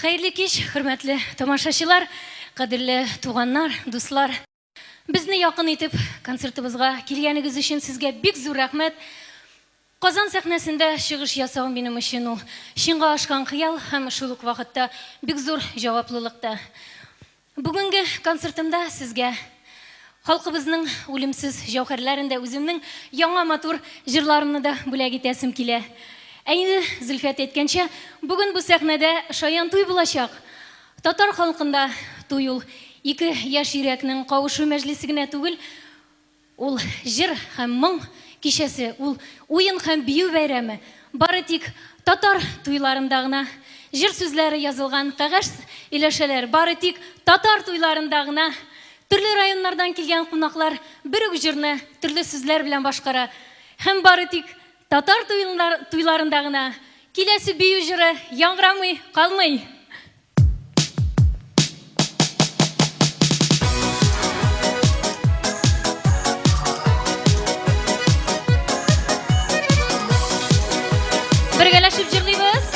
Хайырлы кеш, хөрмәтле тамашачылар, кадерле туганнар, дуслар. Безне якын итеп концертыбызга килгәнегез өчен сезгә бик зур рәхмәт. Казан сәхнәсендә чыгыш ясау минем өчен ул чынга ашкан хыял һәм шул ук вакытта бик зур җаваплылыкта. Бүгенге концертымда сезгә халкыбызның үлемсез җауһәрләрендә үземнең яңа матур җырларымны да бүләк итәсем килә. Әйне Зөлфәт әйткәнчә, бүген бу сәхнәдә шаян туй булачак. Татар халкында туй ул ике яшь йөрәкнең кавышу мәҗлесе генә түгел, ул җыр һәм моң кичәсе, ул уен һәм бию бәйрәме. Бары тик татар туйларында гына җыр сүзләре язылган кәгазь иләшәләр, бары тик татар туйларында гына төрле районнардан килгән кунаклар бер үк җырны төрле сүзләр белән башкара. Һәм бары тик татар туйларында гына киләсе бию җыры яңгырамый калмый. Бергәләшеп җырлыйбыз.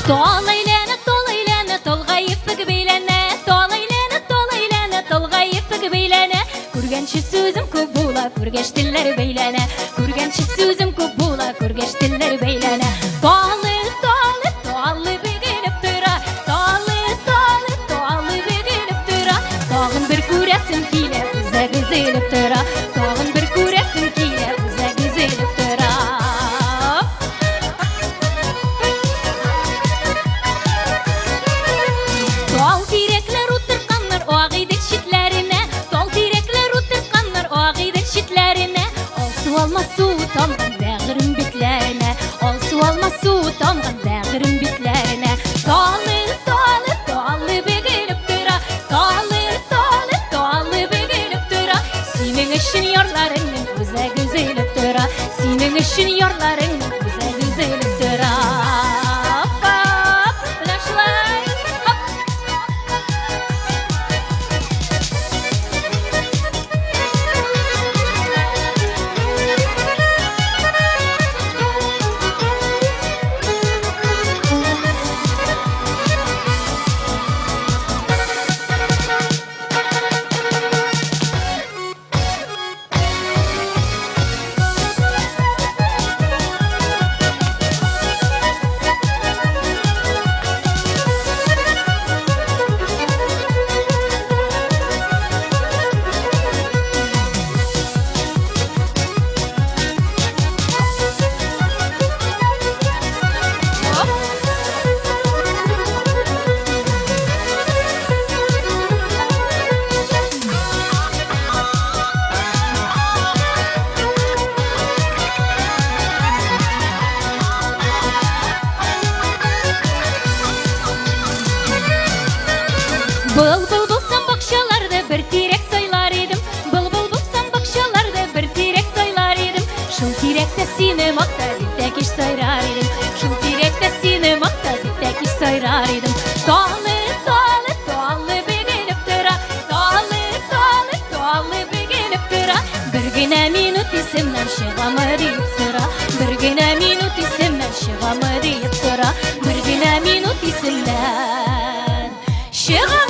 Толайләнә, толгайып бейләнә, толайләнә, толгайып бейләнә. Күргәнче сүзем күп була, күргәч телләр бәйләнә. Күргәнче сүзем күп була, күргәч телләр бәйләнә. Талы бигелеп тора, талы бигелеп тора. Тагын бер күрәсем килә, үзәк үзелеп тора. Тагын бер күрәсем килә, үзәк үзелеп тора. Тал тирәкләр утырганнар агыйдек читләренә, тал тирәкләр утырганнар агыйдек читләренә. Алсу алмасу тамган бәгырем битләренә, алсу алмасу тамган бәгырем битләренә. Талы бигелеп тора, талы бигелеп тора. Синең өчен ярларыңның үзәк үзелеп тора, синең өчен ярларыңның үзәк үзелеп тора. Былбыл булсам бакчаларда бер тирәк сайлар идем. Былбыл булсам бакчаларда бер тирәк сайлар идем. Шул тирәктә сине макта дип тәкиш сайрар идем. Шул тирәктә сине макта дип тәкиш сайрар идем. Талы бигелеп тора, талы бигелеп тора. Бер генә минут исемнән чыгамы дип тора. Бер генә минут исемнән чыгамы дип тора. Бер генә минут исемнән чыгамы.